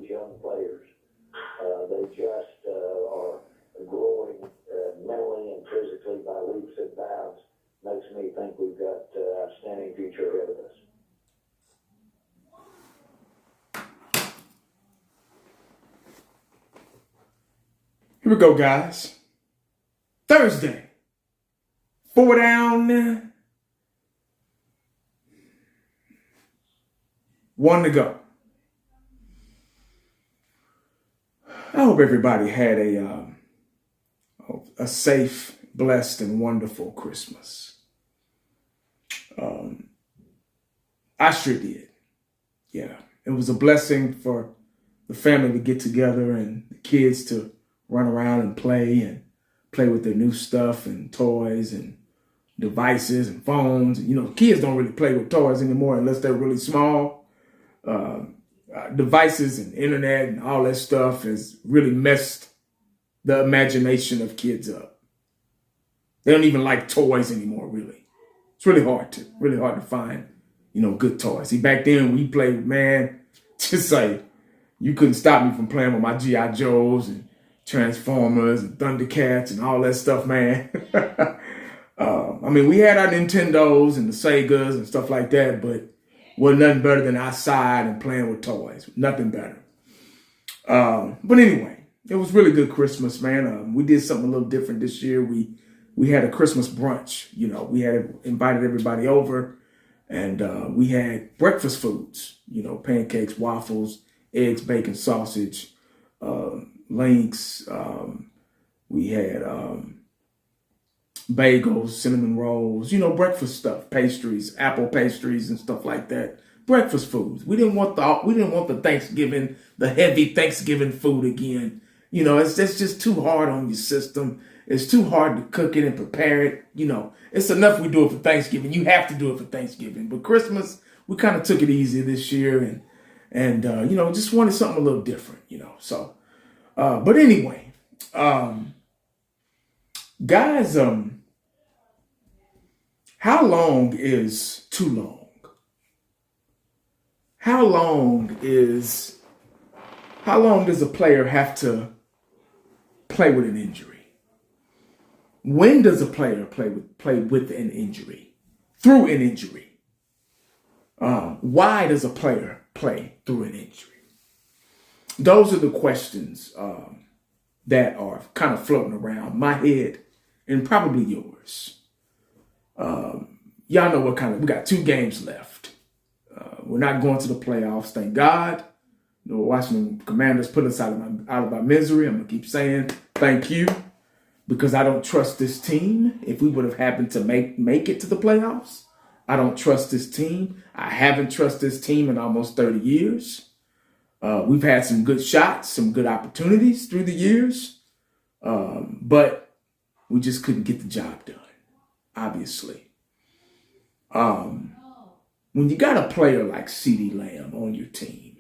these young players. They just are growing mentally and physically by leaps and bounds. Makes me think we've got an outstanding future ahead of us. Here we go, guys. Thursday. 4 down. 1 to go. I hope everybody had a safe, blessed, and wonderful Christmas. I sure did. Yeah, it was a blessing for the family to get together and the kids to run around and play with their new stuff and toys and devices and phones. You know, kids don't really play with toys anymore unless they're really small. Devices and internet and all that stuff has really messed the imagination of kids up. They don't even like toys anymore, really. It's really hard to find, good toys. See, back then we played, man, just like you couldn't stop me from playing with my G.I. Joes and Transformers and Thundercats and all that stuff, man. We had our Nintendos and the Segas and stuff like that, but wasn't nothing better than outside and playing with toys. Nothing better. But anyway, it was really good Christmas, man. We did something a little different this year. We had a Christmas brunch. We had invited everybody over, and we had breakfast foods. Pancakes, waffles, eggs, bacon, sausage, links. We had bagels, cinnamon rolls, breakfast stuff, pastries, apple pastries and stuff like that. Breakfast foods. We didn't want the Thanksgiving, the heavy Thanksgiving food again. It's just too hard on your system. It's too hard to cook it and prepare it. It's enough we do it for Thanksgiving. You have to do it for Thanksgiving. But Christmas, we kind of took it easy this year and just wanted something a little different, So, but anyway, guys, how long is too long? How long does a player have to play with an injury? When does a player play with an injury? Through an injury? Why does a player play through an injury? Those are the questions that are kind of floating around my head and probably yours. Y'all know we got 2 games left. We're not going to the playoffs, thank God. The Washington Commanders put us out of our misery. I'm going to keep saying thank you, because I don't trust this team. If we would have happened to make it to the playoffs, I don't trust this team. I haven't trusted this team in almost 30 years. We've had some good shots, some good opportunities through the years, but we just couldn't get the job done, obviously. When you got a player like CeeDee Lamb on your team,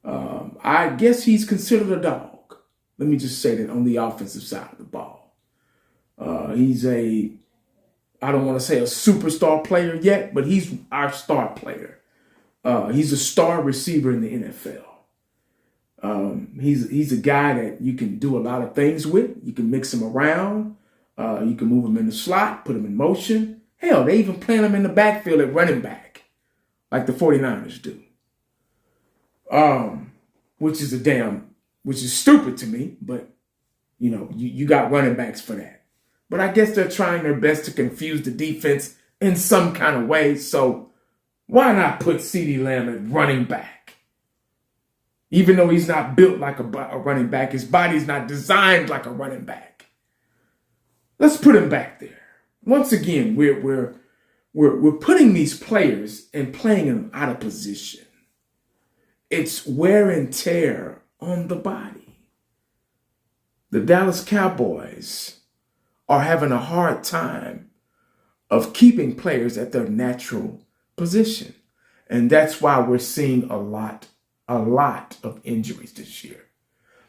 I guess he's considered a dog. Let me just say that on the offensive side of the ball. He's I don't want to say a superstar player yet, but he's our star player. He's a star receiver in the NFL. He's a guy that you can do a lot of things with. You can mix him around. You can move him in the slot, put him in motion. Hell, they even playing him in the backfield at running back, like the 49ers do. Which is stupid to me, but you got running backs for that. But I guess they're trying their best to confuse the defense in some kind of way. So why not put CeeDee Lamb at running back? Even though he's not built like a running back, his body's not designed like a running back. Let's put him back there. Once again, we're putting these players and playing them out of position. It's wear and tear on the body. The Dallas Cowboys are having a hard time of keeping players at their natural position. And that's why we're seeing a lot of injuries this year.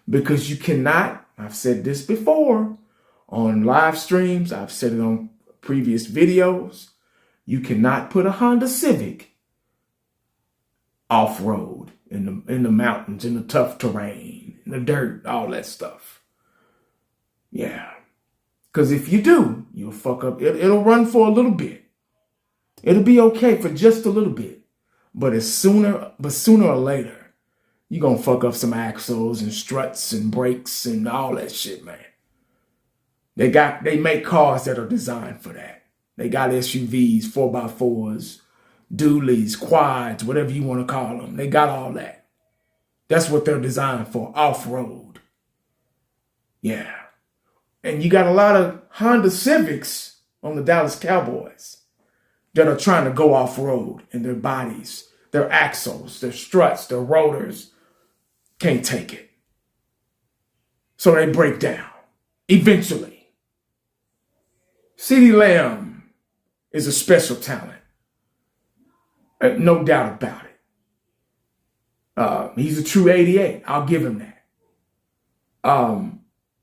Because you cannot, I've said this before on live streams, I've said it on previous videos, you cannot put a Honda Civic off-road in the mountains, in the tough terrain, in the dirt, all that stuff. Yeah. Because if you do, you'll fuck up. It'll run for a little bit. It'll be okay for just a little bit. But sooner or later, you're going to fuck up some axles and struts and brakes and all that shit, man. They make cars that are designed for that. They got SUVs, 4x4s, dualies, quads, whatever you want to call them. They got all that. That's what they're designed for, off-road. Yeah. And you got a lot of Honda Civics on the Dallas Cowboys that are trying to go off-road, and their bodies, their axles, their struts, their rotors can't take it. So they break down eventually. CeeDee Lamb is a special talent. No doubt about it. He's a true 88. I'll give him that.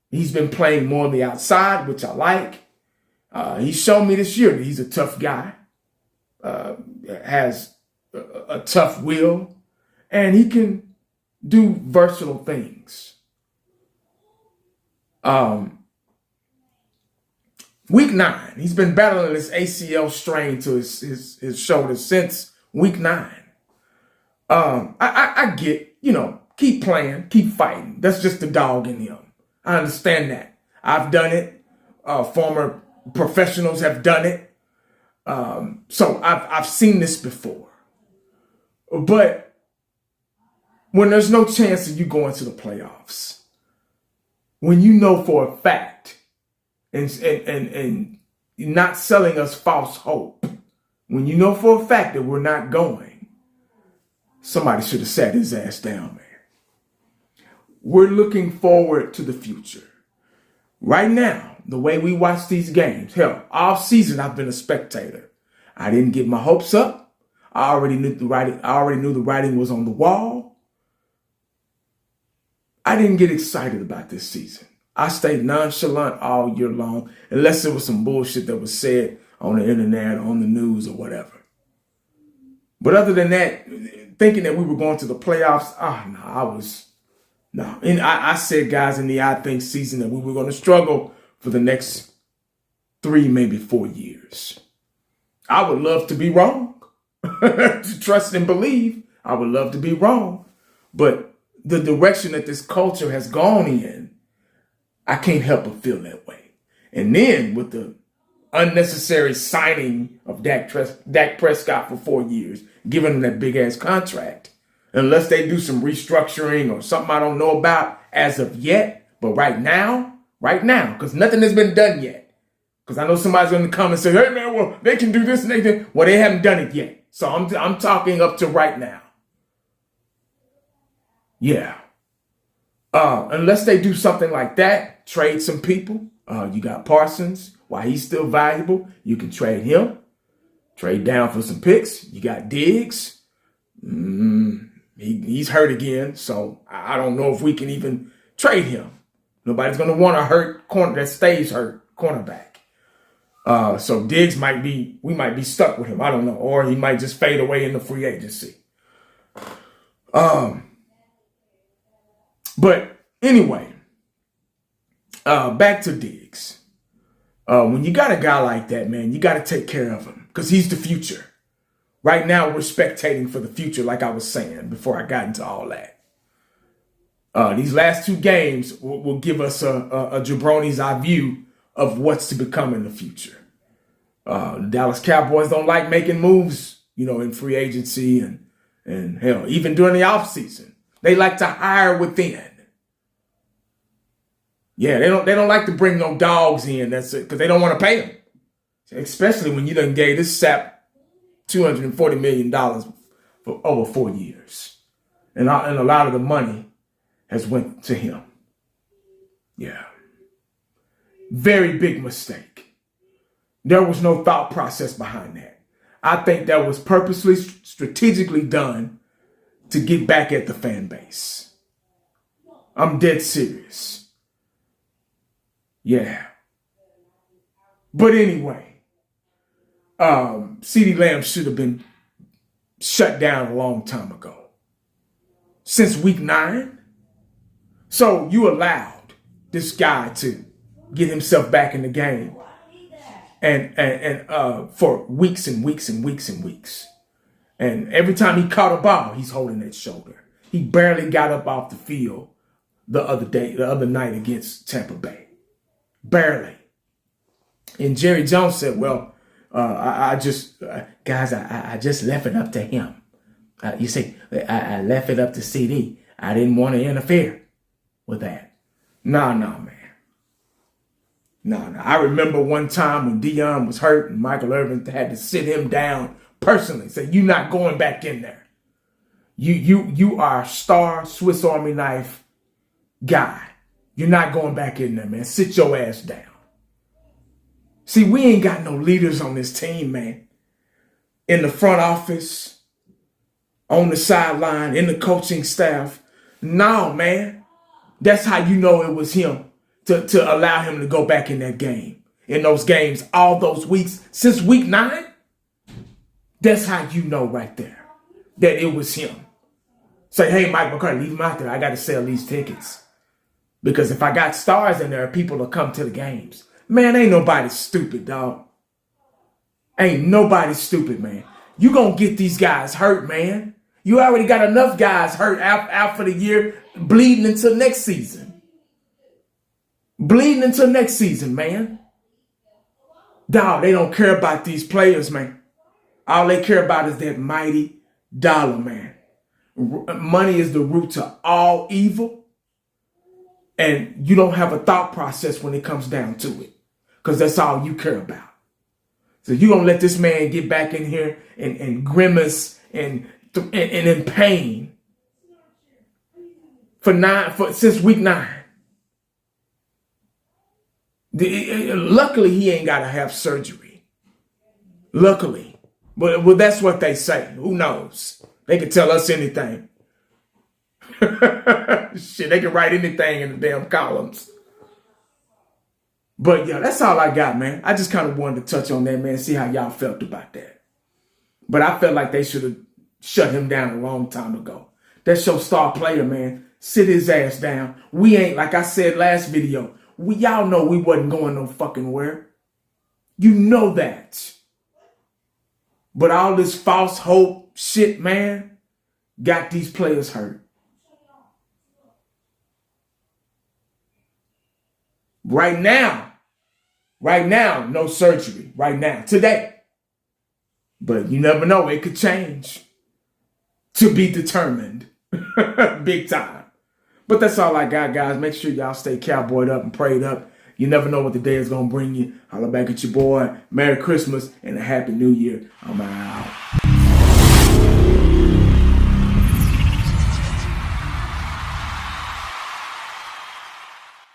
He's been playing more on the outside, which I like. He's shown me this year that he's a tough guy, has a tough will, and he can do versatile things. Week 9, he's been battling this ACL strain to his shoulder since week 9. I get, keep playing, keep fighting. That's just the dog in him. I understand that. I've done it. Former professionals have done it. So I've seen this before. But when there's no chance of you going to the playoffs, when you know for a fact, and not selling us false hope, when you know for a fact that we're not going, somebody should have sat his ass down, man. We're looking forward to the future. Right now, the way we watch these games, hell, all season I've been a spectator. I didn't get my hopes up. I already knew the writing was on the wall. I didn't get excited about this season. I stayed nonchalant all year long, unless there was some bullshit that was said on the internet, on the news, or whatever. But other than that, thinking that we were going to the playoffs, no. And I said, guys, in the I Think season that we were going to struggle for the next 3, maybe 4 years. I would love to be wrong. To trust and believe, I would love to be wrong. But the direction that this culture has gone in, I can't help but feel that way. And then with the unnecessary signing of Dak Prescott for 4 years, giving him that big-ass contract, unless they do some restructuring or something I don't know about as of yet. But right now, because nothing has been done yet. Because I know somebody's going to come and say, hey, man, well, they can do this and they can. Well, they haven't done it yet. So I'm talking up to right now. Yeah. Unless they do something like that, trade some people. You got Parsons. While he's still valuable, you can trade him. Trade down for some picks. You got Diggs. He's hurt again, so I don't know if we can even trade him. Nobody's going to want a hurt corner that stays hurt cornerback. So Diggs we might be stuck with him. I don't know. Or he might just fade away in the free agency. But anyway, back to Diggs. When you got a guy like that, man, you got to take care of him because he's the future. Right now, we're spectating for the future, like I was saying before I got into all that. These last 2 games will give us a jabroni's eye view of what's to become in the future. The Dallas Cowboys don't like making moves, in free agency and hell, even during the offseason. They like to hire within. Yeah, they don't like to bring no dogs in. That's it, because they don't want to pay them. Especially when you done gave this sap $240 million for over 4 years. And a lot of the money has went to him. Yeah. Very big mistake. There was no thought process behind that. I think that was purposely, strategically done to get back at the fan base. I'm dead serious. Yeah. But anyway, CeeDee Lamb should have been shut down a long time ago. since week 9. So you allowed this guy to get himself back in the game and for weeks and weeks and weeks and weeks. And every time he caught a ball, he's holding that shoulder. He barely got up off the field the other night against Tampa Bay. Barely. And Jerry Jones said, well, I just left it up to him. You see, I left it up to CeeDee. I didn't want to interfere with that. No, man. No. I remember one time when Dion was hurt and Michael Irvin had to sit him down personally. Say, you're not going back in there. You are a star Swiss Army knife guy. You're not going back in there, man. Sit your ass down. See, we ain't got no leaders on this team, man. In the front office, on the sideline, in the coaching staff. No, man. That's how you know it was him to allow him to go back in that game. In those games, all those weeks, since week 9. That's how you know right there that it was him. Say, hey, Mike McCarthy, leave him out there. I got to sell these tickets. Because if I got stars in there, people will come to the games. Man, ain't nobody stupid, dog. Ain't nobody stupid, man. You gonna get these guys hurt, man. You already got enough guys hurt out for the year, bleeding until next season. Bleeding until next season, man. Dog, they don't care about these players, man. All they care about is that mighty dollar, man. Money is the root to all evil. And you don't have a thought process when it comes down to it. Because that's all you care about. So you're going to let this man get back in here and grimace and in pain since week 9. Luckily, he ain't got to have surgery. Luckily. But well, that's what they say. Who knows? They can tell us anything. Shit, they can write anything in the damn columns. But yeah, that's all I got, man. I just kind of wanted to touch on that, man, see how y'all felt about that. But I felt like they should have shut him down a long time ago. That's your star player, man. Sit his ass down. We ain't, like I said last video, y'all know we wasn't going no fucking where. You know that. But all this false hope shit, man, got these players hurt. Right now, no surgery. Right now, today. But you never know. It could change. To be determined. Big time. But that's all I got, guys. Make sure y'all stay cowboyed up and prayed up. You never know what the day is going to bring you. Holla back at your boy. Merry Christmas and a Happy New Year. I'm out.